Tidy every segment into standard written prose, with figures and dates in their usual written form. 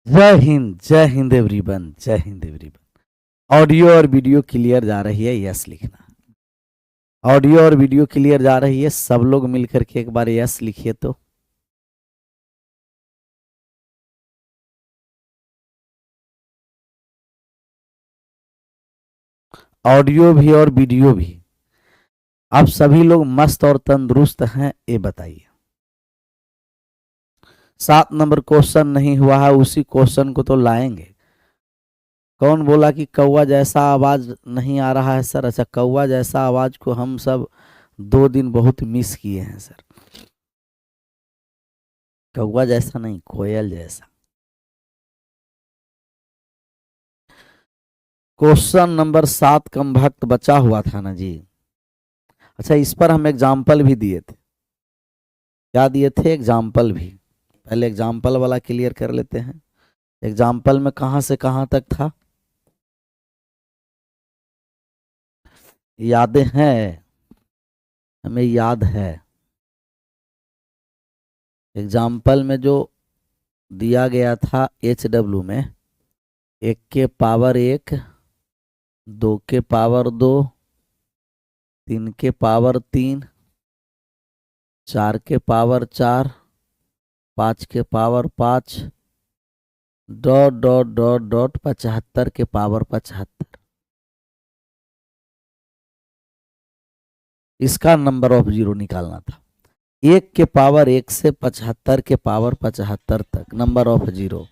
जय हिंद एवरीवन, जय Hind everyone. Audio और वीडियो क्लियर जा रही है? यस लिखना। ऑडियो और वीडियो क्लियर जा रही है? सब लोग मिलकर के एक बार यस लिखिए तो। ऑडियो भी और वीडियो भी। आप सभी लोग मस्त और तंदुरुस्त हैं, ये बताइए। 7 नंबर क्वेश्चन नहीं हुआ है, उसी क्वेश्चन को तो लाएंगे। कौन बोला कि कौवा जैसा आवाज नहीं आ रहा है सर? अच्छा, कौवा जैसा आवाज को हम सब 2 दिन बहुत मिस किए हैं सर। कौवा जैसा नहीं, कोयल जैसा। क्वेश्चन नंबर 7 कम भक्त बचा हुआ था ना जी। अच्छा, इस पर हम एग्जाम्पल भी दिए थे। क्या दिए थे? एग्जाम्पल भी। पहले एग्जाम्पल वाला क्लियर कर लेते हैं। एग्जाम्पल में कहाँ से कहाँ तक था? यादें हैं? हमें याद है। एग्जाम्पल में जो दिया गया था HW में, 1 के पावर 1, 2 के पावर 2, 3 के पावर 3, 4 के पावर 4, 5 के power 5, dot dot dot dot 75 के पावर 75। इसका नंबर ऑफ जीरो निकालना था। 1 के पावर 1 से 75 के पावर 75 तक नंबर ऑफ जीरो।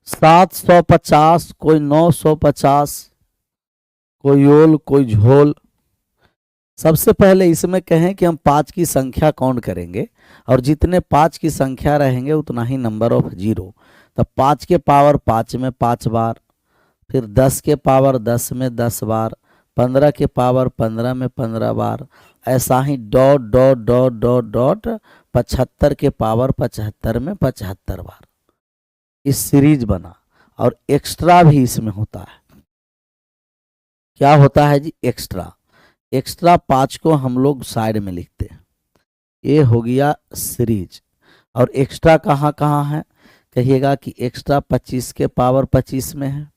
सात 150, कोई 950, कोई ओल कोई झोल। सबसे पहले इसमें कहें कि हम 5 की संख्या काउंट करेंगे और जितने 5 की संख्या रहेंगे उतना ही नंबर ऑफ जीरो। तो 5 के पावर 5 में 5 बार, फिर 10 के पावर 10 में 10 बार, 15 के पावर 15 में 15 बार, ऐसा ही dot dot dot dot dot 75 के पावर 75 में 75 बार इस सीरीज बना। और एक्स्ट्रा भी इसमें होता है। क्या होता है जी? एक्स्ट्रा। एक्स्ट्रा 5 को हम लोग साइड में लिखते हैं। ये हो गया सीरीज। और एक्स्ट्रा कहाँ कहाँ है? कहिएगा कि एक्स्ट्रा 25 के पावर 25 में है,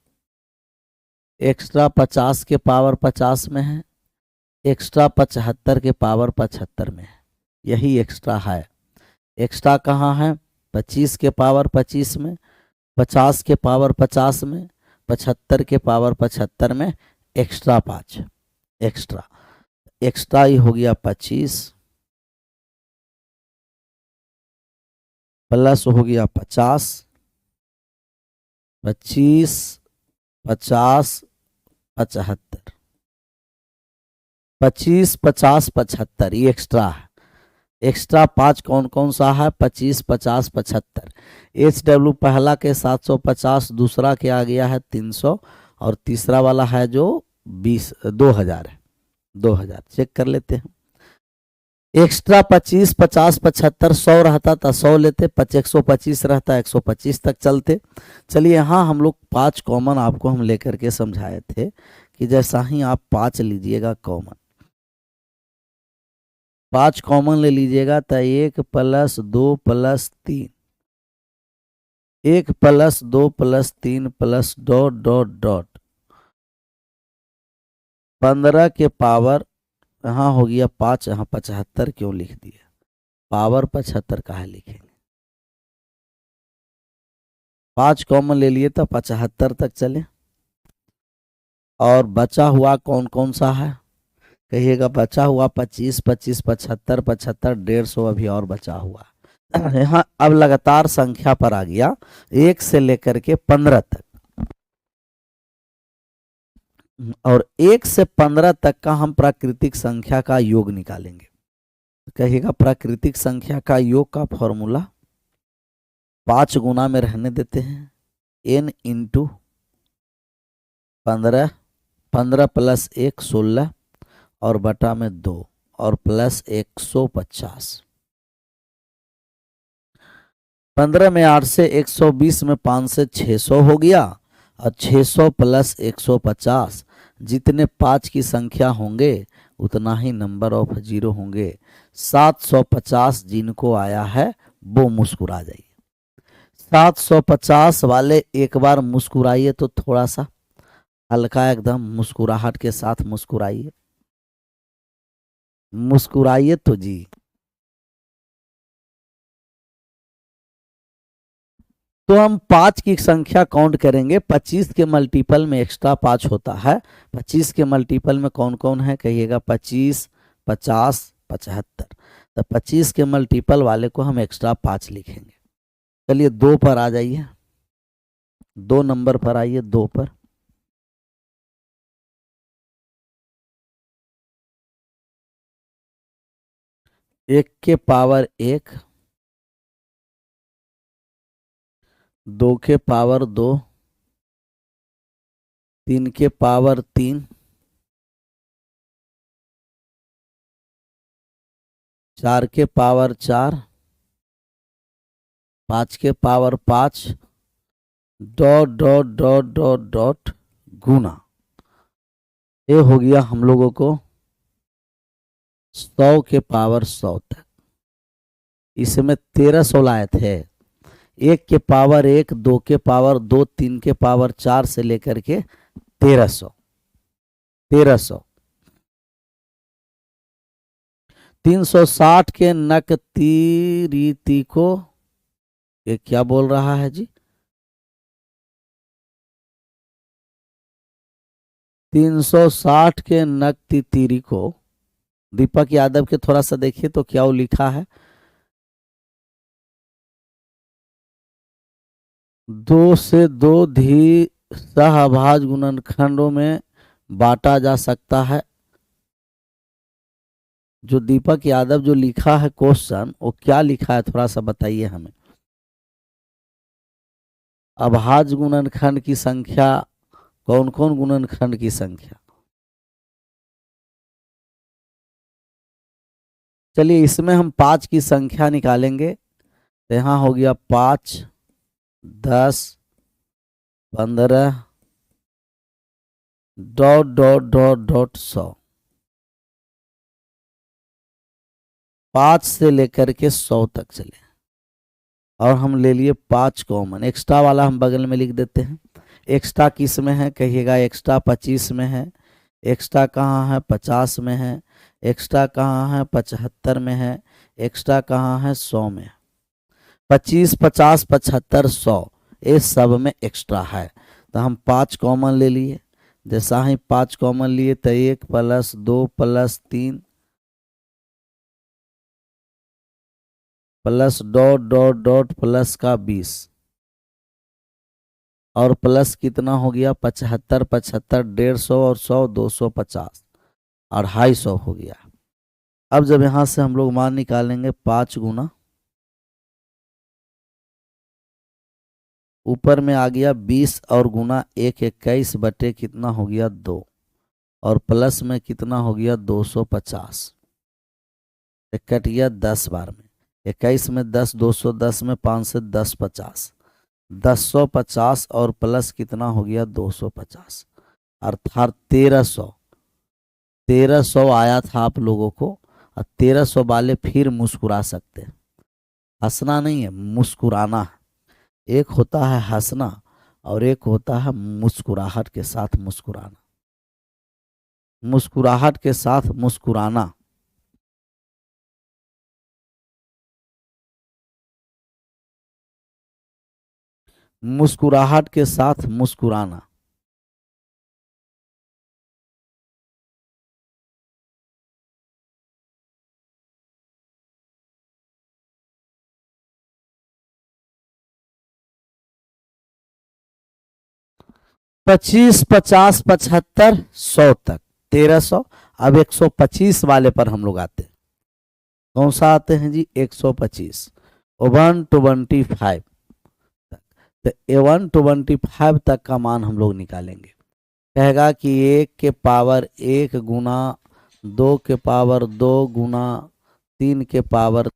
एक्स्ट्रा 50 के पावर 50 में है, एक्स्ट्रा 75 के पावर 75 में है। यही एक्स्ट्रा है। एक्स्ट्रा कहाँ है? 25 के पावर 25 में, 50 के पावर 50 में, 75 के पावर 75 में, एक्स्ट्रा 5। एक्स्ट्रा एक्स्ट्रा ही हो गया 25, प्लस हो गया 50, 25, 50, 75, 25, 50, 75 ये एक्स्ट्रा है। एक्स्ट्रा 5 कौन कौन सा है? 25, 50, 75। HW पहला के 750, दूसरा के आ गया है 300, और तीसरा वाला है जो 2000 है। 2000 चेक कर लेते हैं। एक्स्ट्रा 25, 50, 75, 100 रहता था 100 लेते, 125 रहता 125 तक चलते। चलिए, यहाँ हम लोग 5 कॉमन आपको हम लेकर के समझाए थे कि जैसा ही आप 5 लीजिएगा कॉमन, 5 कॉमन ले लीजिएगा तो 1 + 2 + 3, 1 + 2 + 3 + डॉट डॉट डॉट 15 के पावर, यहाँ हो गया 5, यहाँ 75 क्यों लिख दिया? पावर 75 कहाँ लिखेंगे? 5 कॉमन ले लिए तो 75 तक चले। और बचा हुआ कौन कौन सा है? कहिएगा बचा हुआ 25, 25, 75, 75, 150 अभी और बचा हुआ। यहाँ अब लगातार संख्या पर आ गया 1 से लेकर के 15 तक। और 1 से 15 तक का हम प्राकृतिक संख्या का योग निकालेंगे। कहिएगा प्राकृतिक संख्या का योग का फॉर्मूला 5 गुना में रहने देते हैं, n इंटू 15, 15 प्लस 1 16 और बटा में 2 और प्लस 150। 15 में 8 से 120 में 5 से 600 हो गया और 600 प्लस 150 जितने 5 की संख्या होंगे उतना ही नंबर ऑफ जीरो होंगे। 750 जिनको आया है वो मुस्कुरा जाइए। 750 वाले एक बार मुस्कुराइए तो थोड़ा सा हल्का एकदम मुस्कुराहट के साथ मुस्कुराइए, मुस्कुराइए तो जी। तो हम 5 की संख्या काउंट करेंगे। 25 के मल्टीपल में एक्स्ट्रा 5 होता है। 25 के मल्टीपल में कौन कौन है कहिएगा? 25, 50, 75। तो 25 के मल्टीपल वाले को हम एक्स्ट्रा 5 लिखेंगे। चलिए 2 पर आ जाइए, 2 नंबर पर आइए, 2 पर। एक के पावर 1, 2 के पावर 2, 3 के पावर 3, 4 के पावर 4, 5 के power 5, dot dot dot dot dot गुना। ये हो गया हम लोगों को 100 के पावर 100 तक। इसमें 1300 लाए थे। 1 के पावर 1, 2 के पावर 2, 3 के पावर 4 से लेकर के 1300। 1300 360 के नकती रीति को ये क्या बोल रहा है जी? 360 के नकती तीरी को दीपक यादव के थोड़ा सा देखिए तो क्या वो लिखा है। 2 से 2 धी सहभाज गुणनखंडों में बांटा जा सकता है। जो दीपक यादव जो लिखा है क्वेश्चन, वो क्या लिखा है थोड़ा सा बताइए हमें। अभाज्य गुणनखंड की संख्या, कौन कौन गुणनखंड की संख्या? चलिए इसमें हम 5 की संख्या निकालेंगे। तो यहाँ हो गया 5, 10, 15, डॉट डॉट डॉट डॉट 100। 5 से लेकर के 100 तक चले और हम ले लिए 5 कॉमन। एक्स्ट्रा वाला हम बगल में लिख देते हैं। एक्स्ट्रा किस में है कहिएगा? एक्स्ट्रा 25 में है। एक्स्ट्रा कहाँ है? 50 में है। एक्स्ट्रा कहाँ है? 75 में है। एक्स्ट्रा कहाँ है? 100 में। 25, 50, 75, 100 ये सब में एक्स्ट्रा है। तो हम 5 कॉमन ले लिए। जैसा ही 5 कॉमन लिए तो 1 plus 2 plus 3 plus dot dot dot plus का 20 और प्लस कितना हो गया? 75, 75, 150 और 100, 250, 250 हो गया। अब जब यहां से हम लोग मान निकालेंगे 5 गुना, ऊपर में आ गया 20 और गुना 1, 21 बटे कितना हो गया? 2 और प्लस में कितना हो गया? 250। कट गया 10 बार में। 21 में 10, 210 में 5 से 10, 50, 1050 और प्लस कितना हो गया? 250 अर्थात 1300। 1300 आया था आप लोगों को। और 1300 वाले फिर मुस्कुरा सकते हैं। हंसना नहीं है, मुस्कुराना है। एक होता है हंसना और एक होता है मुस्कुराहट के साथ मुस्कुराना। मुस्कुराहट के साथ मुस्कुराना। मुस्कुराहट के साथ मुस्कुराना। 25, 50, 75, 100 तक 1300। अब 125 वाले पर हम लोग आते हैं। कौन सा आते हैं जी? 125, 125 तक। तो 125 तक का मान हम लोग निकालेंगे। कहेगा कि 1 के पावर 1 गुना 2 के पावर 2 गुना 3 के पावर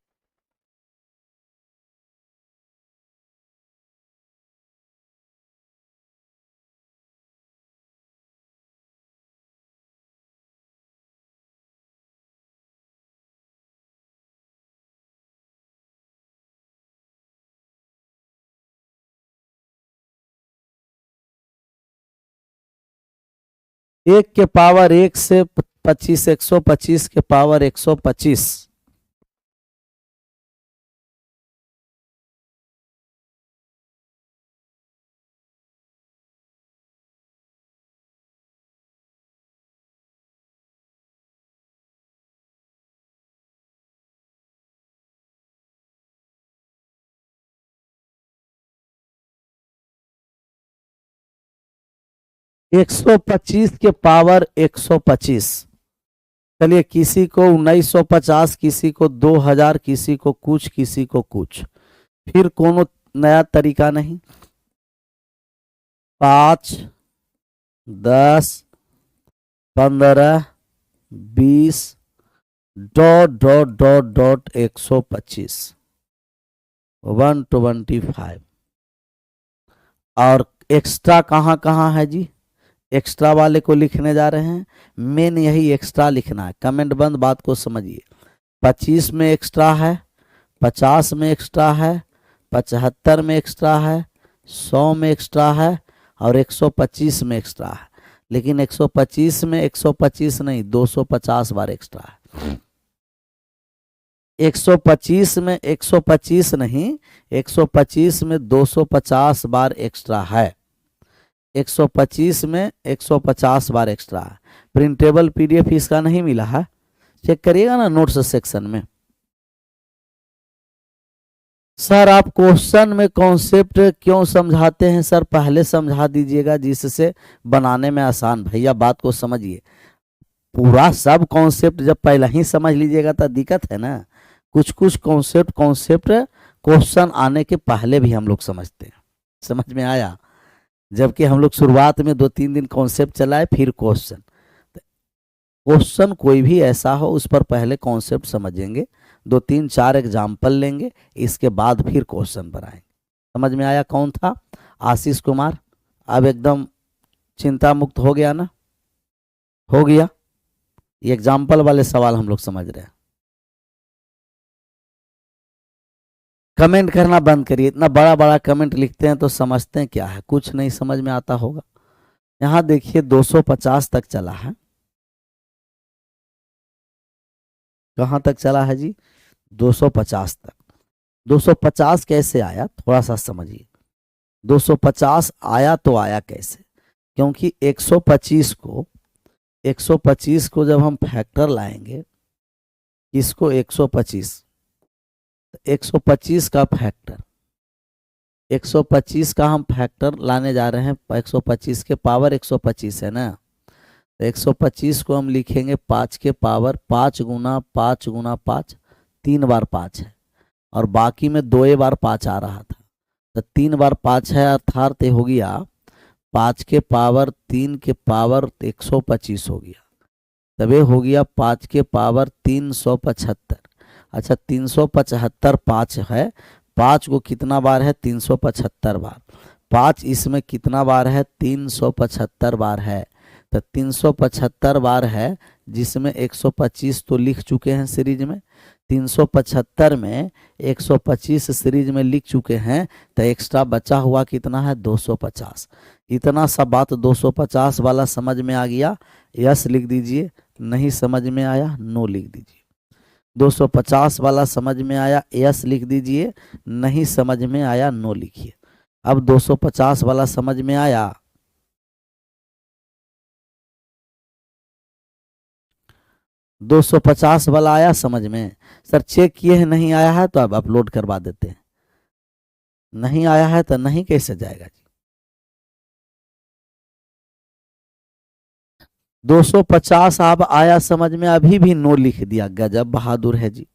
एक के पावर 1 से 25, 125 के पावर 125। एक 125 के पावर 125। चलिए, किसी को 1950, किसी को 2000, किसी को कुछ, किसी को कुछ। फिर कोनो नया तरीका नहीं। 5, 10, 15, 20 डॉट डॉट डॉट डॉट 125, 125। और एक्स्ट्रा कहाँ कहाँ है जी? एक्स्ट्रा वाले को लिखने जा रहे हैं। मेन यही एक्स्ट्रा लिखना है। कमेंट बंद बात को समझिए। 25 में एक्स्ट्रा है, 50 में एक्स्ट्रा है, 75 में एक्स्ट्रा है, 100 में एक्स्ट्रा है और 125 में एक्स्ट्रा है। लेकिन 125 में 125 नहीं, 250 बार एक्स्ट्रा है। 125 में 125 नहीं, 125 में 250 बार एक्स्ट्रा है। 125 में 150 बार एक्स्ट्रा है। प्रिंटेबल पीडीएफ इसका नहीं मिला है, चेक करिएगा ना नोट्स सेक्शन में। सर आप क्वेश्चन में कॉन्सेप्ट क्यों समझाते हैं? सर पहले समझा दीजिएगा जिससे बनाने में आसान। भैया बात को समझिए। पूरा सब कॉन्सेप्ट जब पहले ही समझ लीजिएगा तो दिक्कत है ना। कुछ कुछ कॉन्सेप्ट क्वेश्चन आने के पहले भी हम लोग समझते हैं। समझ में आया? जबकि हम लोग शुरुआत में 2-3 दिन कॉन्सेप्ट चलाए, फिर क्वेश्चन। क्वेश्चन कोई भी ऐसा हो उस पर पहले कॉन्सेप्ट समझेंगे, 2-3-4 एग्जाम्पल लेंगे, इसके बाद फिर क्वेश्चन बनाएंगे। समझ में आया? कौन था? आशीष कुमार। अब एकदम चिंता मुक्त हो गया ना? हो गया। ये एग्जाम्पल वाले सवाल हम लोग समझ रहे हैं। कमेंट करना बंद करिए। इतना बड़ा बड़ा कमेंट लिखते हैं तो समझते हैं क्या है? कुछ नहीं समझ में आता होगा। यहाँ देखिए 250 तक चला है। कहाँ तक चला है जी? 250 तक। 250 कैसे आया थोड़ा सा समझिए। 250 आया तो आया कैसे? क्योंकि 125 को जब हम फैक्टर लाएंगे, इसको 125, 125 का फैक्टर, 125 का हम फैक्टर लाने जा रहे हैं। 125 के पावर 125 है ना, तो 125 को हम लिखेंगे 5 के पावर 5 गुना 5 गुना 5, 3 बार 5 है और बाकी में 2 बार 5 आ रहा था, तो 3 बार 5 है अर्थात हो गया 5 के पावर 3 के पावर 125 हो गया। तब ये हो गया 5 के पावर 375। अच्छा 375 5 है, 5 को कितना बार है? 375 बार। 5 इसमें कितना बार है? 375 बार है। तो 375 बार है, जिसमें 125 तो लिख चुके हैं सीरीज में, 375 में 125 सीरीज में लिख चुके हैं, तो एक्स्ट्रा बचा हुआ कितना है? 250। इतना सा बात 250 वाला समझ में आ गया, यस लिख दीजिए। नहीं समझ में आया, नो लिख दीजिए। 250 वाला समझ में आया, यस लिख दीजिए। नहीं समझ में आया, नो लिखिए। अब 250 वाला समझ में आया? 250 वाला आया समझ में? सर चेक किए हैं, नहीं आया है तो अब अपलोड करवा देते हैं। नहीं आया है तो नहीं कैसे जाएगा जी? 250 आप आया समझ में, अभी भी नो लिख दिया, गजब बहादुर है जी।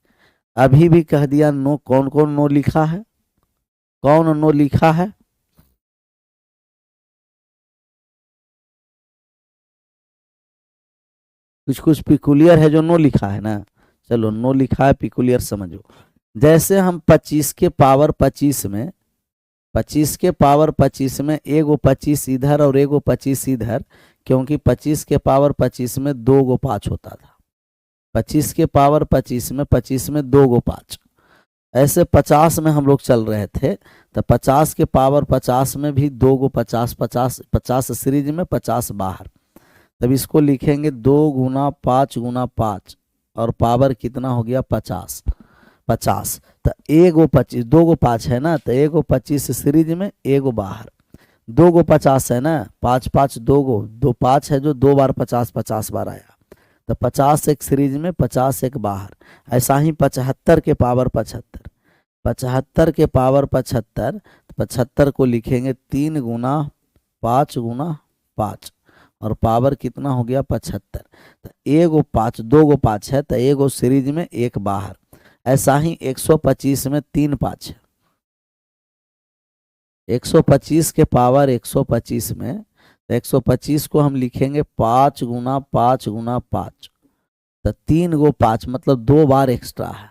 अभी भी कह दिया नो। कौन कौन नो लिखा है? कौन नो लिखा है? कुछ कुछ पिकुलियर है जो नो लिखा है ना। चलो नो लिखा है, पिकुलियर समझो। जैसे हम 25 के पावर 25 में, 25 के पावर 25 में एगो 25 इधर और एगो 25 इधर, क्योंकि 25 के पावर 25 में दो गो 5 होता था। 25 के पावर 25 में 25 में दो गो 5, ऐसे 50 में हम लोग चल रहे थे। तो 50 के पावर 50 में भी दो गो 50, 50 50 सीरीज में 50 बाहर। तब इसको लिखेंगे 2 गुना 5 गुना 5, और पावर कितना हो गया 50। 50 तो एगो 25, दो गो 5 है ना, तो एगो 25 सीरीज में एगो बाहर। दो गो 50 है ना, 5 5 दो गो, दो 5 है जो दो बार 50 50 बार आया। तो 50 एक सीरीज में, 50 एक बाहर। ऐसा ही 75 के पावर 75, 75 के पावर 75, 75 को लिखेंगे 3 गुना 5 गुना 5, और पावर कितना हो गया 75। तो एगो 5, दो गो 5 है, तो एगो सीरीज में एक बाहर। ऐसा ही 125 में 3 5 है। 125 के पावर 125 में, तो 125 को हम लिखेंगे 5 गुना 5 गुना 5। तो 3 गो 5 मतलब दो बार एक्स्ट्रा है।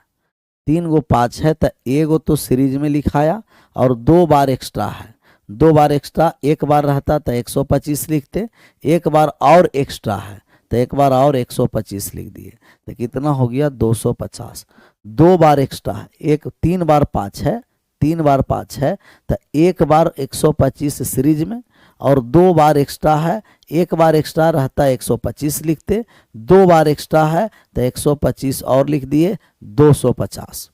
3 गो 5 है, तो एगो तो सीरीज में लिखाया और दो बार एक्स्ट्रा है। दो बार एक्स्ट्रा, एक बार रहता तो 125 लिखते, एक बार और एक्स्ट्रा है तो एक बार और 125 लिख दिए। तो कितना हो गया 250। दो बार एक्स्ट्रा है, एक 3 बार 5 है, 3 बार 5 है, तो एक बार 125 सीरीज में, और दो बार एक्स्ट्रा है, एक बार एक्स्ट्रा रहता है 125 लिखते, दो बार एक्स्ट्रा है तो 125 और लिख दिए 250।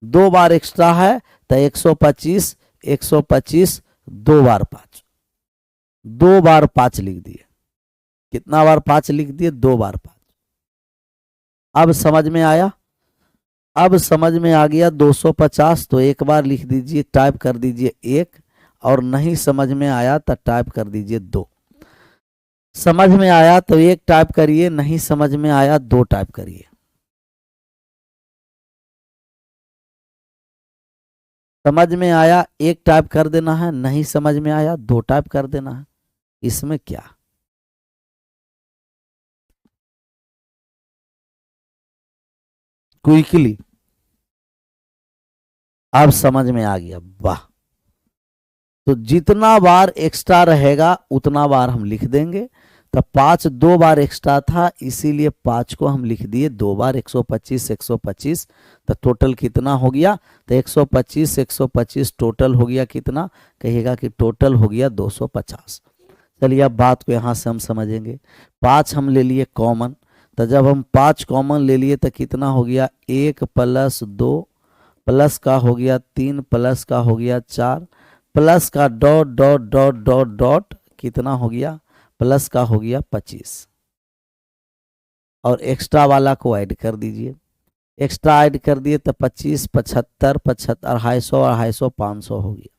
दो बार एक्स्ट्रा है तो 125, 125 2 बार 5, 2 बार 5 लिख दिए। कितना बार 5 लिख दिए? 2 बार 5। अब समझ में आया? अब समझ में आ गया 250, तो एक बार लिख दीजिए, टाइप कर दीजिए 1, और नहीं समझ में आया तो टाइप कर दीजिए 2। समझ में आया तो 1 टाइप करिए, नहीं समझ में आया 2 टाइप करिए। समझ में आया 1 टाइप कर देना है, नहीं समझ में आया 2 टाइप कर देना है। इसमें क्या? क्विकली अब समझ में आ गया, वाह। तो जितना बार एक्स्ट्रा रहेगा उतना बार हम लिख देंगे। तो 5 दो बार एक्स्ट्रा था, इसीलिए 5 को हम लिख दिए 2 बार, 125 125। तो टोटल कितना हो गया? तो 125 125 टोटल हो गया कितना? कहिएगा कि टोटल हो गया 250। चलिए अब बात को यहाँ से हम समझेंगे। 5 हम ले लिए कॉमन, तो जब हम 5 कॉमन ले लिए तो कितना हो गया? 1 + 2 प्लस का हो गया 3 प्लस का हो गया 4 प्लस का dot dot dot dot dot कितना हो गया? प्लस का हो गया 25, और एक्स्ट्रा वाला को ऐड कर दीजिए। एक्स्ट्रा ऐड कर दिए तो 25 75 75 250 250 500 हो गया।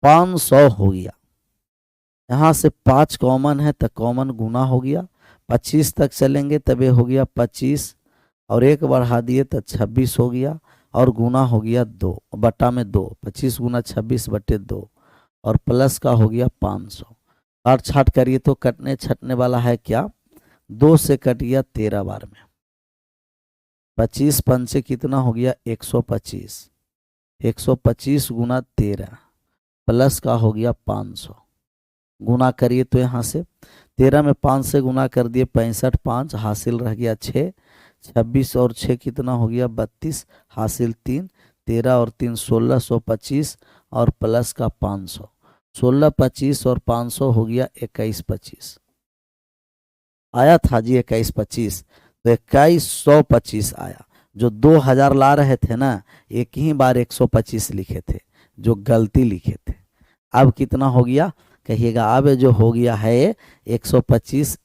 500 हो गया। यहाँ से 5 कॉमन है तो कॉमन गुना हो गया। 25 तक चलेंगे तब ये हो गया 25, और एक बढ़ा दिए तो 26 हो गया, और गुना हो गया 2 बटा में 2, 25 गुना 26 बटे 2, और प्लस का हो गया 500। और छाट करिए तो कटने छटने वाला है क्या? 2 से कट गया 13 बार में। 25 पंचे कितना हो गया? 125, 125 गुना 13 प्लस का हो गया 500। गुना करिए तो यहाँ से 13 में 5 से गुना कर दिए 65, 5 हासिल रह गया 6, 26 और 6 कितना हो गया? 32 हासिल 3, 13 और 3 1625, और प्लस का 500। 16 25 और 500 हो गया 21 25। आया था जी 21 25, तो 2125 आया। जो 2000 ला रहे थे ना, एक ही बार 125 लिखे थे, जो गलती लिखे थे। अब कितना हो गया कहिएगा? अब जो हो गया है 125,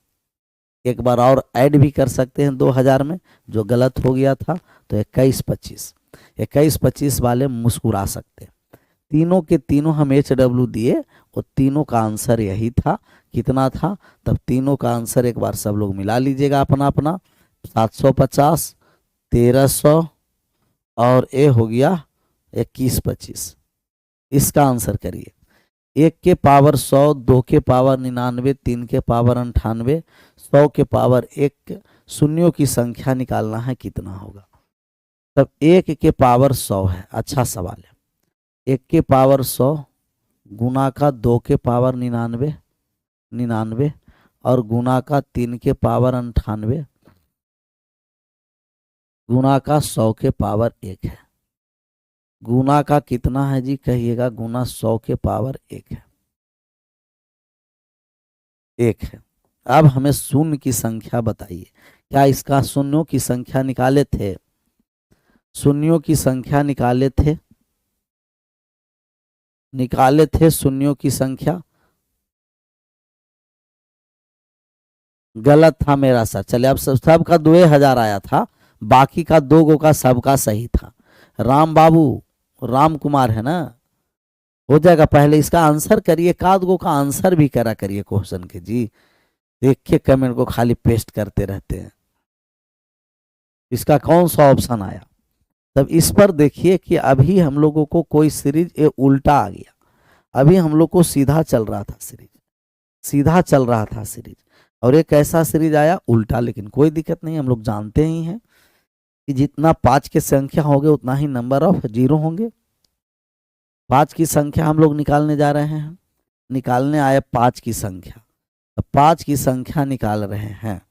एक बार और ऐड भी कर सकते हैं 2000 में, जो गलत हो गया था। तो 21 25, 21 25 वाले मुस्कुरा सकते हैं। तीनों के तीनों हम HW दिए और तीनों का आंसर यही था। कितना था? तब तीनों का आंसर एक बार सब लोग मिला लीजिएगा अपना अपना। 750, 1300 और ए हो गया 2125। इसका आंसर करिए। 1 के पावर 100, 2 के पावर 99, 3 के पावर 98, 100 के पावर 1, शून्यों की संख्या निकालना है, कितना होगा? तब 1 के पावर 100 है। अच्छा सवाल है। 1 के पावर 100 गुना का 2 के पावर 99 और गुना का 3 के पावर 98 गुना का 100 के पावर 1 है। गुना का कितना है जी? कहिएगा। गुना 100 के पावर 1 है। 1 है। अब हमें शून्य की संख्या बताइए। क्या इसका शून्यों की संख्या निकाले थे? शून्यों की संख्या निकाले थे शून्यों की संख्या। गलत था मेरा सर। चलिए, अब सबका 2000 आया था, बाकी का 2 गो का सबका सही था। राम बाबू, राम कुमार है ना? हो जाएगा। पहले इसका आंसर करिए, एकाध गो का आंसर भी करा करिए क्वेश्चन के जी। देखिए कमेंट को खाली पेस्ट करते रहते हैं। इसका कौन सा ऑप्शन आया? तब इस पर देखिए कि अभी हम लोगों को कोई सीरीज ये उल्टा आ गया। अभी हम लोग को सीधा चल रहा था सीरीज, और एक ऐसा सीरीज आया उल्टा। लेकिन कोई दिक्कत नहीं, हम लोग जानते ही हैं कि जितना 5 के संख्या होंगे उतना ही नंबर ऑफ जीरो होंगे। 5 की संख्या हम लोग निकालने जा रहे हैं। निकालने आए 5 की संख्या। अब 5 की संख्या निकाल रहे हैं।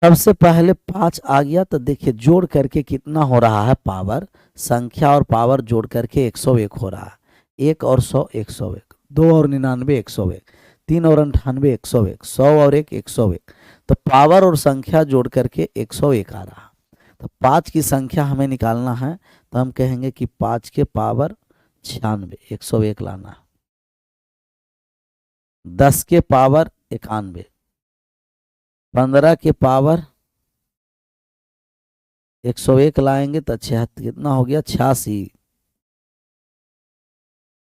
सबसे पहले 5 आ गया तो देखिए जोड़ करके कितना हो रहा है? पावर, संख्या और पावर जोड़ करके 101 हो रहा है। 1 और 100 101, 2 और 99 101, 3 और 98 101, 100 और 1 101। तो पावर और संख्या जोड़ करके 101 आ रहा। तो 5 की संख्या हमें निकालना है, तो हम कहेंगे कि 5 के पावर 96, 101 लाना है। 10 के पावर 91, 15 के पावर 101 लाएंगे तो 76, कितना हो गया? 86।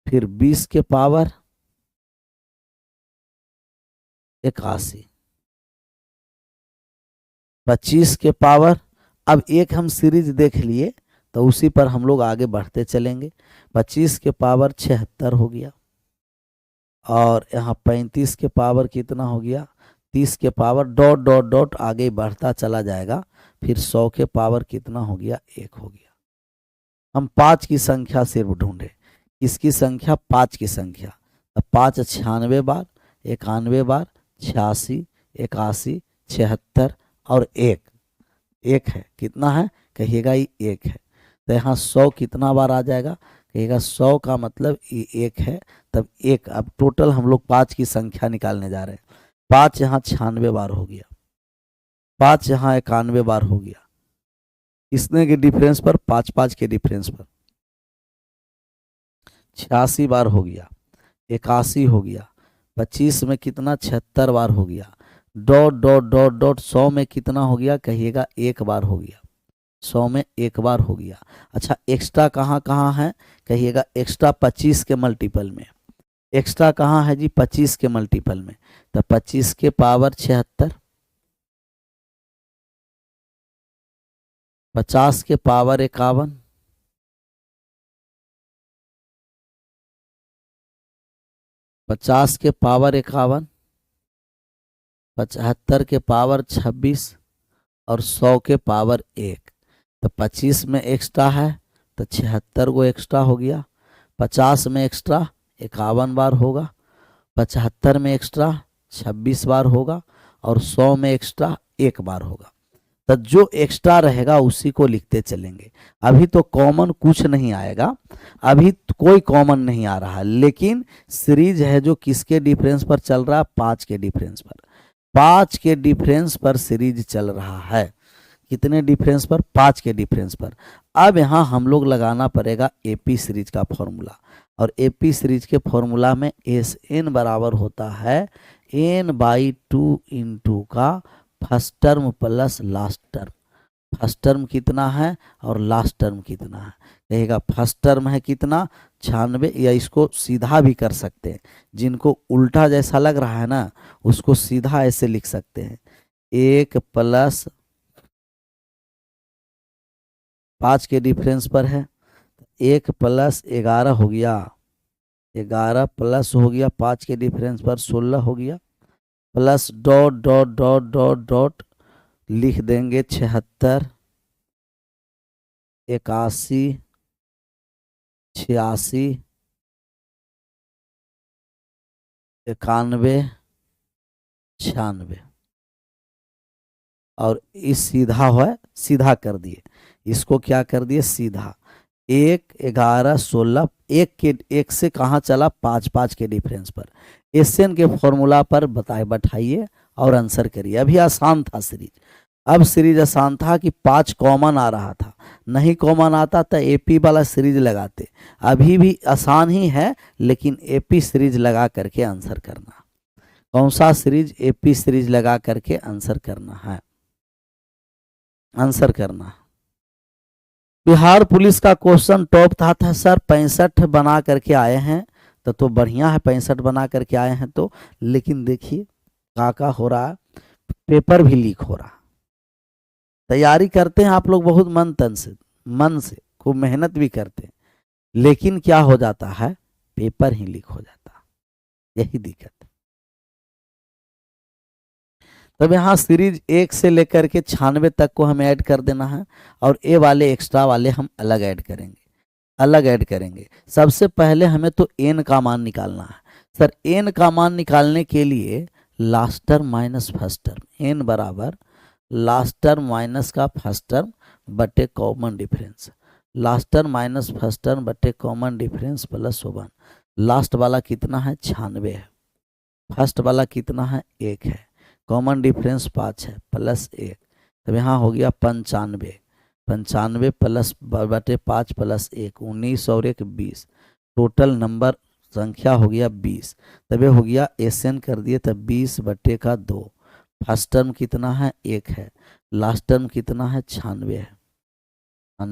फिर 20 के पावर 81, 25 के पावर, अब एक हम सीरीज देख लिए तो उसी पर हम लोग आगे बढ़ते चलेंगे। 25 के पावर 76 हो गया, और यहाँ 35 के पावर कितना हो गया? 30 के पावर डॉट डॉट डॉट आगे बढ़ता चला जाएगा। फिर 100 के पावर कितना हो गया? 1 हो गया। हम 5 की संख्या सिर्फ ढूंढे। इसकी संख्या 5 की संख्या, अब 5 96 बार, 91 बार, 86, 81, 76 और 1 है। कितना है? कहिएगा ये 1 है। तो यहाँ 100 कितना बार आ जाएगा? कहिएगा 100 का मतलब ये 1 है। तब 1, अब टोटल हम लोग 5 की संख्या निकालने जा रहे हैं। 5 यहाँ 96 बार हो गया, 5 यहाँ 91 बार हो गया। किसने के डिफरेंस पर? 5 5 के डिफरेंस पर 86 बार हो गया, 81 हो गया। 25 में कितना? 76 बार हो गया। डॉट डॉट डॉट डॉट 100 में कितना हो गया? कहिएगा 1 बार हो गया। 100 में 1 बार हो गया। अच्छा, एक्स्ट्रा कहाँ कहाँ है? कहिएगा एक्स्ट्रा 25 के मल्टीपल में। एक्स्ट्रा कहाँ है जी? 25 के मल्टीपल में। तो 25 के पावर 76, 50 के पावर 51, 50 के पावर 51, 75 के पावर 26 और 100 के पावर 1। तो 25 में एक्स्ट्रा है तो 76 को एक्स्ट्रा हो गया। 50 में एक्स्ट्रा 51 बार होगा, 75 में एक्स्ट्रा 26 बार होगा, और 100 में एक्स्ट्रा 1 बार होगा। तो जो एक्स्ट्रा रहेगा उसी को लिखते चलेंगे। अभी तो कॉमन कुछ नहीं आएगा, अभी तो कोई कॉमन नहीं आ रहा, लेकिन सीरीज है जो किसके डिफरेंस पर चल रहा है? 5 के डिफरेंस पर। 5 के डिफरेंस पर सीरीज चल रहा है। कितने डिफरेंस पर? 5 के डिफरेंस पर। अब यहाँ हम लोग लगाना पड़ेगा एपी सीरीज का फॉर्मूला, और एपी सीरीज के फॉर्मूला में एस एन बराबर होता है n/2 इंटू का first term plus last term. First term कितना है और लास्ट टर्म कितना है। कहेगा फर्स्ट टर्म है कितना 96, या इसको सीधा भी कर सकते हैं, जिनको उल्टा जैसा लग रहा है ना उसको सीधा ऐसे लिख सकते हैं, 1 प्लस 5 के डिफरेंस पर है, 1 प्लस 11 हो गया, 11 प्लस हो गया 5 के डिफरेंस पर 16 हो गया, plus dot dot dot dot dot लिख देंगे 76, 81, 86, 91, 96, और इस सीधा है सीधा कर दिए, इसको क्या कर दिए सीधा, 1 11 16, एक से कहाँ चला 5 5 के डिफरेंस पर, एसएन के फॉर्मूला पर बैठाइए और आंसर करिए। अभी आसान था सीरीज, अब सीरीज आसान था कि 5 कॉमन आ रहा था, नहीं कॉमन आता तो एपी वाला सीरीज लगाते, अभी भी आसान ही है लेकिन एपी सीरीज लगा करके आंसर करना। कौन सा सीरीज, एपी सीरीज लगा करके आंसर करना है, आंसर करना। बिहार पुलिस का क्वेश्चन टॉप था सर 65 बना करके आए हैं, तो बढ़िया है 65 बना करके आए हैं तो, लेकिन देखिए का हो रहा है, पेपर भी लीक हो रहा। तैयारी करते हैं आप लोग बहुत मन से खूब मेहनत भी करते हैं, लेकिन क्या हो जाता है पेपर ही लीक हो जाता, यही दिक्कत। तब यहाँ सीरीज 1 से लेकर के 96 तक को हमें ऐड कर देना है, और ए वाले एक्स्ट्रा वाले हम अलग ऐड करेंगे। सबसे पहले हमें तो एन का मान निकालना है। सर एन का मान निकालने के लिए last term minus first term, n बराबर लास्ट टर्म माइनस का फर्स्ट टर्म बटे common difference, last term minus first term बटे कॉमन डिफरेंस प्लस 1। लास्ट वाला कितना है 96 है, फर्स्ट वाला कितना है 1 है, कॉमन डिफरेंस 5 है प्लस 1, तब यहाँ हो गया 95, 95 प्लस बटे 5 प्लस 1 19 और 1 20, टोटल नंबर संख्या हो गया 20। तब ये हो गया एसएन कर दिए, तब 20 बटे का 2, फर्स्ट टर्म कितना है 1 है, लास्ट टर्म कितना है 96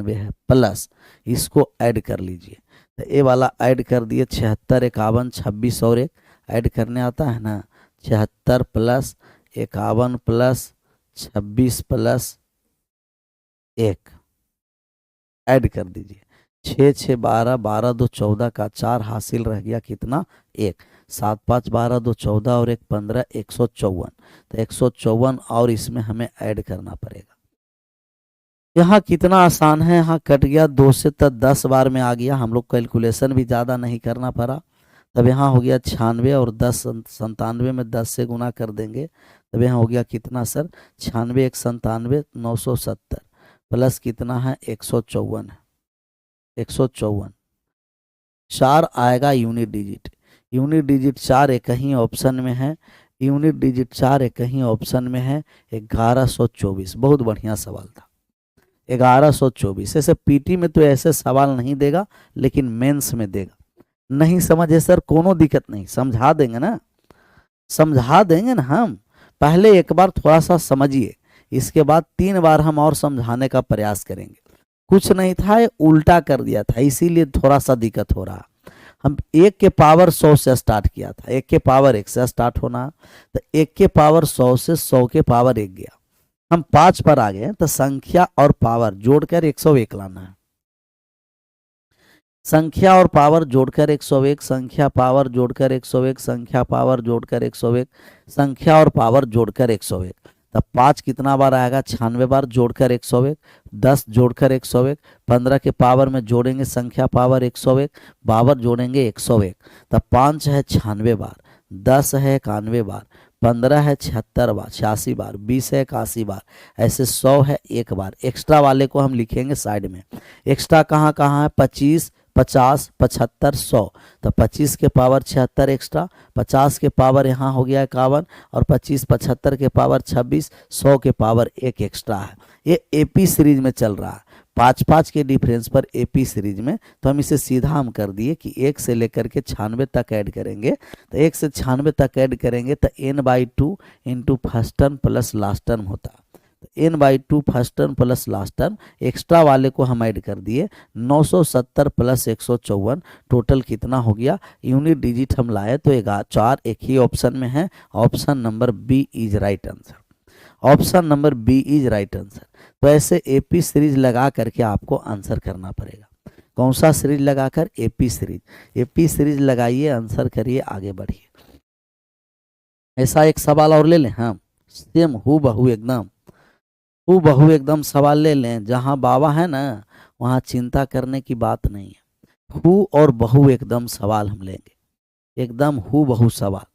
है, प्लस इसको ऐड कर लीजिए, तो ए वाला ऐड कर दिए 76 51 26 और 1 ऐड करने आता है ना, 76 प्लस 51 प्लस 26 प्लस 1 ऐड कर दीजिए, 6 6 12 12 2 14 का 4 हासिल रह गया कितना 1, 7 5 12 2 14 और 1 15 154, तो 154 और इसमें हमें ऐड करना पड़ेगा। यहाँ कितना आसान है, यहाँ कट गया 2 से तक 10 बार में आ गया, हम लोग कैलकुलेशन भी ज़्यादा नहीं करना पड़ा। तब यहाँ हो गया 96 और 10 97 में 10 से गुना कर देंगे, तब यहाँ हो गया कितना सर 96 1 97 970 प्लस कितना है 154 है, 154 4 आएगा यूनिट डिजिट 4 एक ही ऑप्शन में है, यूनिट डिजिट 4 एक ही ऑप्शन में है, 1124। बहुत बढ़िया सवाल था 1124। ऐसे पीटी में तो ऐसे सवाल नहीं देगा, लेकिन मेंस में देगा। नहीं समझे सर कोनो दिक्कत नहीं, समझा देंगे ना हम। पहले एक बार थोड़ा सा समझिए, इसके बाद 3 बार हम और समझाने का प्रयास करेंगे। कुछ नहीं था, ये उल्टा कर दिया था, इसीलिए थोड़ा सा दिक्कत हो रहा। हम 1 के पावर 100 से स्टार्ट किया था, 1 के पावर 1 से स्टार्ट होना, तो 1 के पावर 100 से 100 के पावर 1 गया, हम 5 पर आ गए, तो संख्या और पावर जोड़कर 101 लाना है। संख्या और पावर जोड़कर 101, संख्या पावर जोड़कर 101, संख्या पावर जोड़कर 101, संख्या और पावर जोड़कर 101, तब 5 कितना बार आएगा 96 बार जोड़कर 101, 10 जोड़कर 101, 15 के पावर में जोड़ेंगे संख्या पावर 101, पावर जोड़ेंगे 101, तब 5 है 96 बार, 10 है 91 बार, 15 है 76 बार 86 बार, 20 है 81 बार, ऐसे 100 है 1 बार। एक्स्ट्रा वाले को हम लिखेंगे साइड में। एक्स्ट्रा कहाँ कहाँ है 25 50 75 100, तो 25 के पावर 76 एक्स्ट्रा, 50 के पावर यहाँ हो गया 51, और 25 75 के पावर 26, 100 के पावर 1 एक्स्ट्रा है। ये एपी सीरीज में चल रहा है, 5 के डिफरेंस पर एपी सीरीज में। तो हम इसे सीधा हम कर दिए कि 1 से लेकर के 96 तक ऐड करेंगे, तो 1 से 96 तक ऐड करेंगे तो n/2 into first term plus last term होता, तो n/2 first term plus last term, extra वाले को हम ऐड कर दिए 970 प्लस 154, टोटल कितना हो गया, यूनिट डिजिट हम लाए तो 4 एक ही ऑप्शन में है, option number B is right answer, option number B is right answer. तो ऐसे एपी सीरीज लगा करके आपको आंसर करना पड़ेगा। कौन सा सीरीज लगाकर, एपी सीरीज, एपी सीरीज लगाइए, आंसर करिए, आगे बढ़िए। ऐसा एक सवाल और ले लें, हाँ सेम हु बहू एकदम सवाल ले लें, जहाँ बाबा है ना वहाँ चिंता करने की बात नहीं है। हु और बहू एकदम सवाल हम लेंगे, एकदम हु बहू सवाल।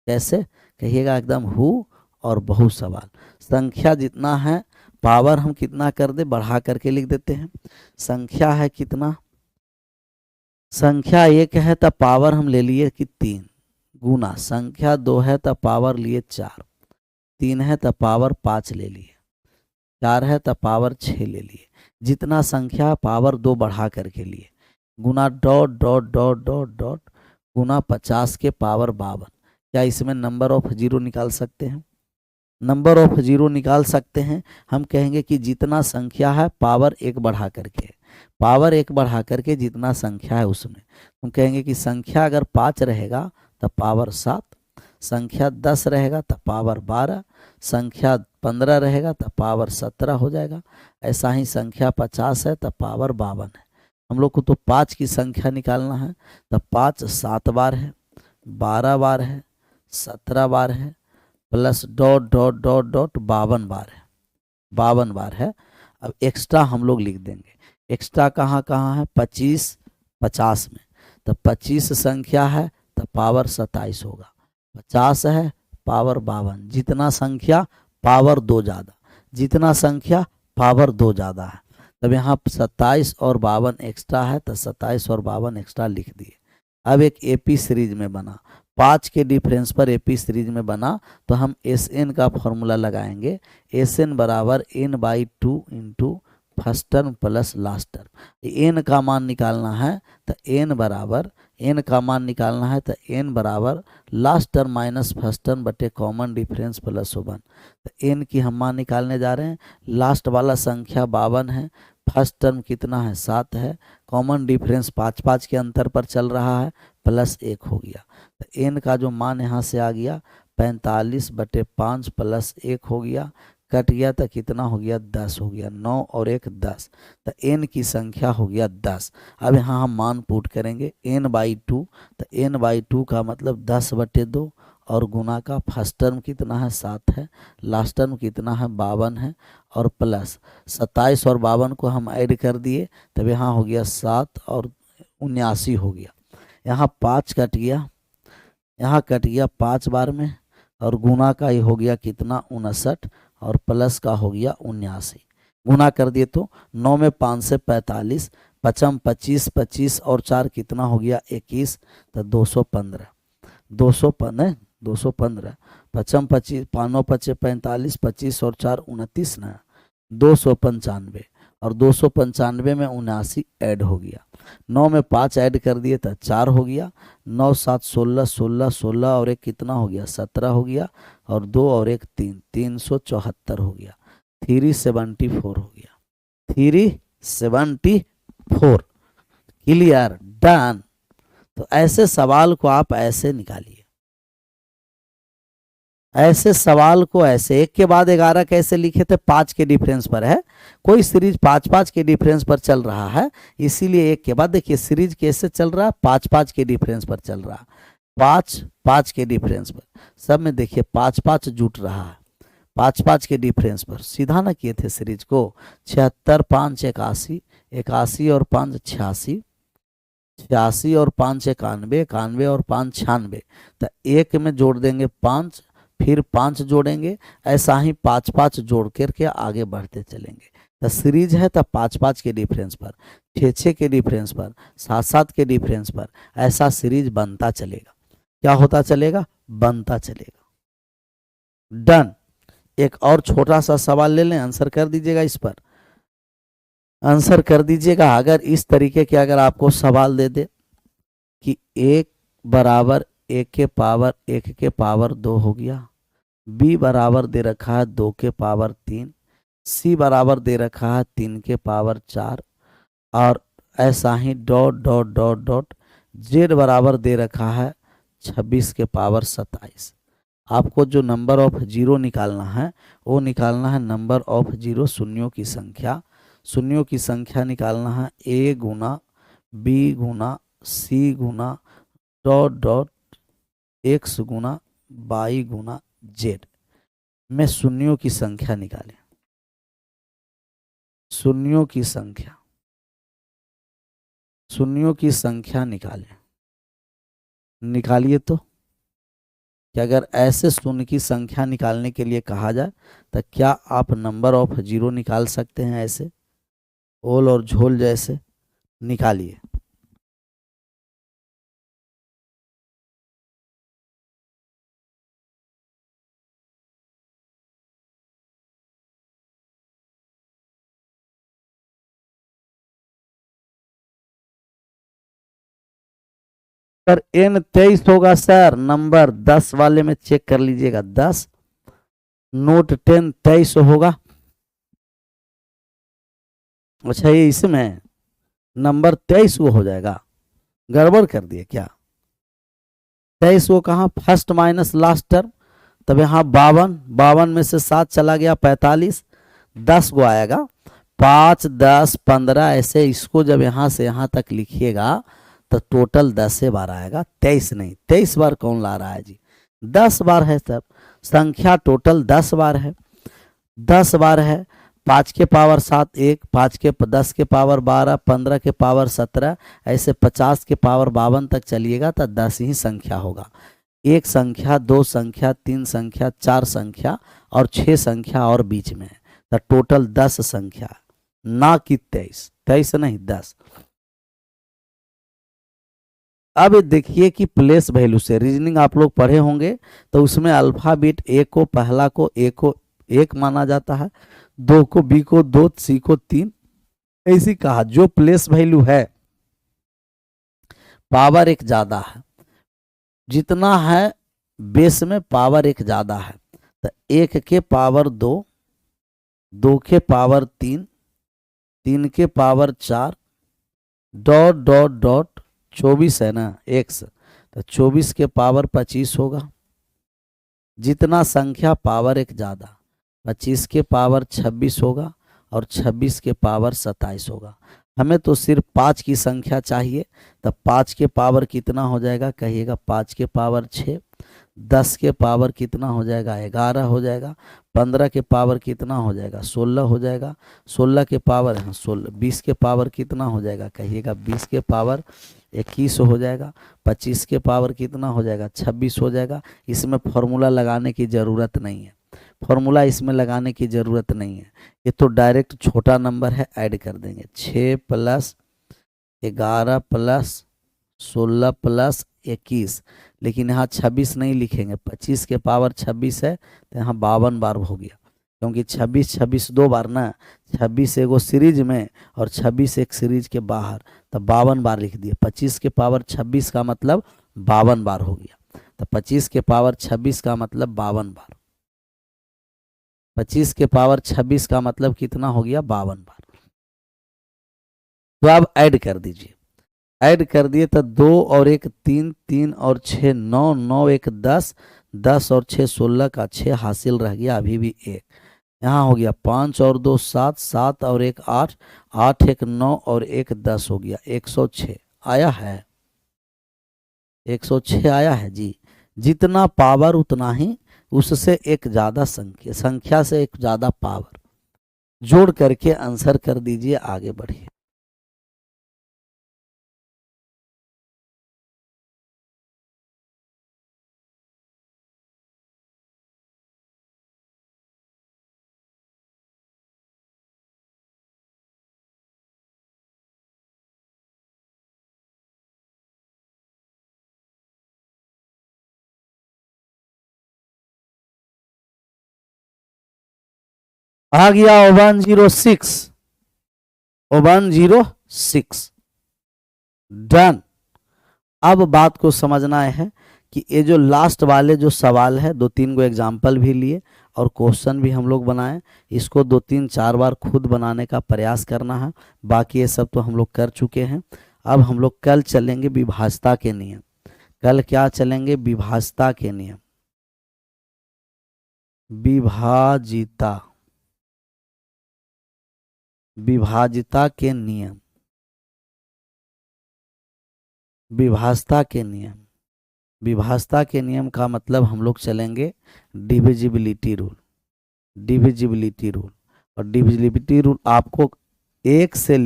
कैसे कहिएगा, एकदम हु और बहू सवाल। संख्या जितना है पावर हम कितना कर दे, बढ़ा करके लिख देते हैं। संख्या है कितना, संख्या 1 है तो पावर हम ले लिए कि 3 गुना, संख्या 2 है तो पावर लिए 4, 3 है तो पावर 5 ले लिए, 4 है तो पावर 6 ले लिए, जितना संख्या पावर 2 बढ़ा करके लिए, गुना dot dot dot dot dot गुना 50 के पावर 52। क्या इसमें नंबर ऑफ जीरो निकाल सकते हैं, नंबर ऑफ जीरो निकाल सकते हैं। हम कहेंगे कि जितना संख्या है पावर 1 बढ़ा करके, पावर 1 बढ़ा करके जितना संख्या है उसमें हम कहेंगे कि संख्या अगर 5 रहेगा तो पावर 7, संख्या 10 रहेगा तो पावर 12, संख्या 15 रहेगा तो पावर 17 हो जाएगा। ऐसा ही संख्या 50 है तो पावर 52 है। हम लोग को तो 5 की संख्या निकालना है, तो 5 7 बार है, 12 बार है, 17 बार है, plus dot dot dot dot 52 बार है, 52 बार है। अब एक्स्ट्रा हम लोग लिख देंगे, एक्स्ट्रा कहाँ कहाँ है, 25 50 में, तो 25 संख्या है तो पावर 27 होगा, 50 है पावर 52, जितना संख्या पावर 2 ज़्यादा, जितना संख्या पावर 2 ज़्यादा है। तब यहाँ 27 और 52 एक्स्ट्रा है तो 27 और 52 एक्स्ट्रा लिख दिए। अब एक एपी सीरीज में बना, 5 के डिफरेंस पर एपी सीरीज में बना, तो हम एस एन का फॉर्मूला लगाएंगे, एस एन बराबर n/2 into first term plus last term. N का मान निकालना है तो एन बराबर, एन का मान निकालना है तो एन बराबर last term minus first term बटे कॉमन डिफरेंस प्लस 1। तो एन की हम मान निकालने जा रहे हैं, लास्ट वाला संख्या 52 है, फर्स्ट टर्म कितना है 7 है, कॉमन डिफरेंस 5 के अंतर पर चल रहा है, प्लस 1 हो गया। तो एन का जो मान यहाँ से आ गया 45 बटे 5 प्लस 1 हो गया, कट गया तो कितना हो गया 10 हो गया, 9 और 1 10, तो एन की संख्या हो गया 10। अब यहाँ हम मान पुट करेंगे n/2, तो n/2 का मतलब 10 बटे 2 और गुना का फर्स्ट टर्म कितना है 7 है, लास्ट टर्म कितना है 52 है, और प्लस 27 और 52 को हम ऐड कर दिए, तब यहाँ हो गया 7 और 79 हो गया। यहाँ 5 कट गया, यहाँ कट गया 5 बार में, और गुना का ही हो गया कितना 59, और प्लस का हो गया 79। गुना कर दिए तो 9 में 5 से 45, 5 25, 25 और 4 कितना हो गया 21, तो 215, 215 215, 5 25 5 5 45, 25 और 4 29 ना, 295, और 295 में 79 ऐड हो गया, 9 में 5 ऐड कर दिए तो 4 हो गया, 9 7 16 16 16 और 1 कितना हो गया 17 हो गया, और 2 और 1 3 374 हो गया, 374 हो गया, 374। Clear, done. तो ऐसे सवाल को आप ऐसे निकालिए, ऐसे सवाल को ऐसे एक के बाद 11 कैसे लिखे थे, 5 के डिफरेंस पर है, कोई सीरीज 5 के डिफरेंस पर चल रहा है, इसीलिए एक के बाद देखिए सीरीज कैसे चल रहा है, 5 के डिफरेंस पर चल रहा है, 5 के डिफरेंस पर, सब में देखिए 5 जुट रहा है, 5 के डिफरेंस पर सीधा ना किए थे सीरीज को, 76 5 81, 81 और 5 86, 86 और 5 91, 91 और 5 96, तो एक में जोड़ देंगे 5, फिर 5 जोड़ेंगे, ऐसा ही 5 जोड़ करके आगे बढ़ते चलेंगे। तो सीरीज है तो 5 के डिफरेंस पर, 6 के डिफरेंस पर, 7 के डिफरेंस पर, ऐसा सीरीज बनता चलेगा। क्या होता चलेगा, बनता चलेगा। डन। एक और छोटा सा सवाल ले लें, आंसर कर दीजिएगा, इस पर आंसर कर दीजिएगा। अगर इस तरीके के अगर आपको सवाल दे दे कि 1 बराबर 1 के पावर 1 के पावर 2 हो गया, b बराबर दे रखा है 2 के पावर 3, सी बराबर दे रखा है 3 के पावर 4, और ऐसा ही dot dot dot dot Z बराबर दे रखा है 26 के पावर 27। आपको जो नंबर ऑफ जीरो निकालना है वो निकालना है नंबर ऑफ जीरो, शून्यों की संख्या। शून्यों की संख्या निकालना है ए गुना बी गुना सी गुना डॉट डॉट एक्स गुना वाई गुना जेड में शून्यों की संख्या निकालें। शून्यों की संख्या, शून्यों की संख्या निकालें। निकालिए तो कि अगर ऐसे शून्य की संख्या निकालने के लिए कहा जाए तो क्या आप नंबर ऑफ जीरो निकाल सकते हैं? ऐसे ओल और झोल जैसे निकालिए। सर n 23 होगा सर, नंबर 10 वाले में चेक कर लीजिएगा, 10 नोट 10 23 होगा। अच्छा ये इसमें नंबर 23 वो हो जाएगा, गड़बड़ कर दिए क्या? 23 वो कहाँ, फर्स्ट माइनस लास्ट टर्म, तब यहाँ 52, 52 में से 7 चला गया 45, 10 को आएगा 5 10 15 ऐसे। इसको जब यहाँ से यहाँ तक लिखिएगा तो टोटल 10 बार आएगा, 23 नहीं। 23 बार कौन ला रहा है जी? 10 बार है सर, संख्या टोटल 10 बार है, 10 बार है। 5 के पावर 7 1, 5 के 10 के पावर 12, 15 के पावर 17, ऐसे 50 के पावर 52 तक चलिएगा तो 10 ही संख्या होगा। 1 संख्या, 2 संख्या, 3 संख्या, 4 संख्या और 6 संख्या और बीच में है, तो टोटल 10 संख्या, ना कि 23। 23 नहीं, 10। अब देखिए कि प्लेस वैल्यू से रीजनिंग आप लोग पढ़े होंगे, तो उसमें अल्फाबेट ए को, पहला को ए को 1 माना जाता है, 2 को बी को 2, सी को 3, ऐसी कहा। जो प्लेस वैल्यू है पावर 1 ज्यादा है, जितना है बेस में पावर 1 ज्यादा है, तो 1 के पावर 2, 2 के पावर 3, 3 के पावर 4 डॉट डॉट डॉट 24 है ना एक्स, तो 24 के पावर 25 होगा। जितना संख्या पावर 1 ज्यादा, 25 के पावर 26 होगा और 26 के पावर 27 होगा। हमें तो सिर्फ 5 की संख्या चाहिए, तो 5 के पावर कितना हो जाएगा कहिएगा? 5 के पावर 6, 10 के पावर कितना हो जाएगा? 11 हो जाएगा। 15 के पावर कितना हो जाएगा? 16 हो जाएगा। 16 के पावर 16, 20 के पावर कितना हो जाएगा कहिएगा? 20 के पावर 21 हो जाएगा। 25 के पावर कितना हो जाएगा? 26 हो जाएगा। इसमें फॉर्मूला लगाने की ज़रूरत नहीं है, फॉर्मूला इसमें लगाने की ज़रूरत नहीं है, ये तो डायरेक्ट छोटा नंबर है, ऐड कर देंगे। 6 प्लस 11 प्लस 16 प्लस 21, लेकिन यहाँ 26 नहीं लिखेंगे, 25 के पावर 26 है तो यहाँ 52 बार हो गया, क्योंकि 26 26 2 बार ना, 26 एगो सीरीज में और 26 एक सीरीज के बाहर, तो 52 बार लिख दिए। 25 के पावर 26 का मतलब 52 बार हो गया, तो 25 के पावर 26 का मतलब 52 बार, 25 के पावर 26 का मतलब कितना हो गया? 52 बार। तो अब ऐड कर दीजिए, ऐड कर दिए तो 2 और 1 3, 3 और 6 9, 9 1 10, 10 और 6 16 का 6 हासिल रह गया, अभी भी 1 यहाँ हो गया। 5 और 2 7, 7 और 1 8, 8 1 9 और 1 10 हो गया, 106 आया है, 106 आया है जी। जितना पावर उतना ही उससे एक ज़्यादा संख्या, संख्या से एक ज़्यादा पावर, जोड़ करके आंसर कर दीजिए, आगे बढ़िए। आ गया 106, 106 डन। अब बात को समझना है कि ये जो लास्ट वाले जो सवाल है 2-3 को एग्जाम्पल भी लिए और क्वेश्चन भी हम लोग बनाए, इसको 2-3-4 बार खुद बनाने का प्रयास करना है। बाकी ये सब तो हम लोग कर चुके हैं। अब हम लोग कल चलेंगे विभाज्यता के नियम। कल क्या चलेंगे? विभाज्यता के नियम, विभाजिता, विभाजिता के नियम, विभाज्यता के नियम। विभाज्यता के नियम का मतलब हम लोग चलेंगे डिविजिबिलिटी रूल। डिविजिबिलिटी रूल, और डिविजिबिलिटी रूल आपको 1 से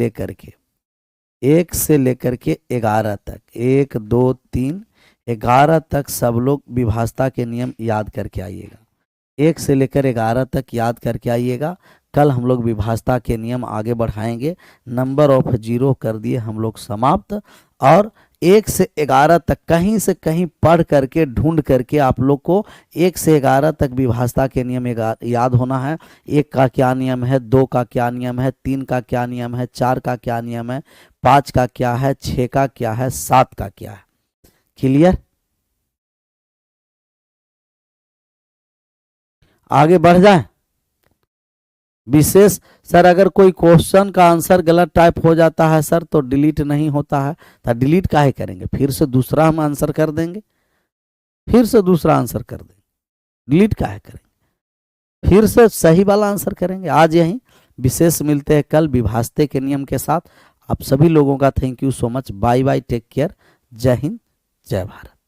लेकर के 11 तक, 1 2 3 11 तक सब लोग विभाज्यता के नियम याद करके आइएगा। 1 से लेकर 11 तक याद करके आइएगा। कल हम लोग विभाज्यता के नियम आगे बढ़ाएंगे। नंबर ऑफ 0 कर दिए हम लोग समाप्त। और 1 से 11 तक कहीं से कहीं पढ़ करके ढूंढ करके आप लोग को 1 से 11 तक विभाज्यता के नियम याद होना है। 1 का क्या नियम है, 2 का क्या नियम है, 3 का क्या नियम है, 4 का क्या नियम है, 5 का क्या है, 6 का क्या है, 7 का क्या है। क्लियर? आगे बढ़ जाए। विशेष सर अगर कोई क्वेश्चन का आंसर गलत टाइप हो जाता है सर तो डिलीट नहीं होता है, तो डिलीट काहे करेंगे? फिर से दूसरा हम आंसर कर देंगे, फिर से दूसरा आंसर कर देंगे। डिलीट काहे करेंगे? फिर से सही वाला आंसर करेंगे। आज यहीं विशेष मिलते हैं कल विभाज्यता के नियम के साथ। आप सभी लोगों का thank you so much. Bye bye, take care, जय हिंद, जय भारत।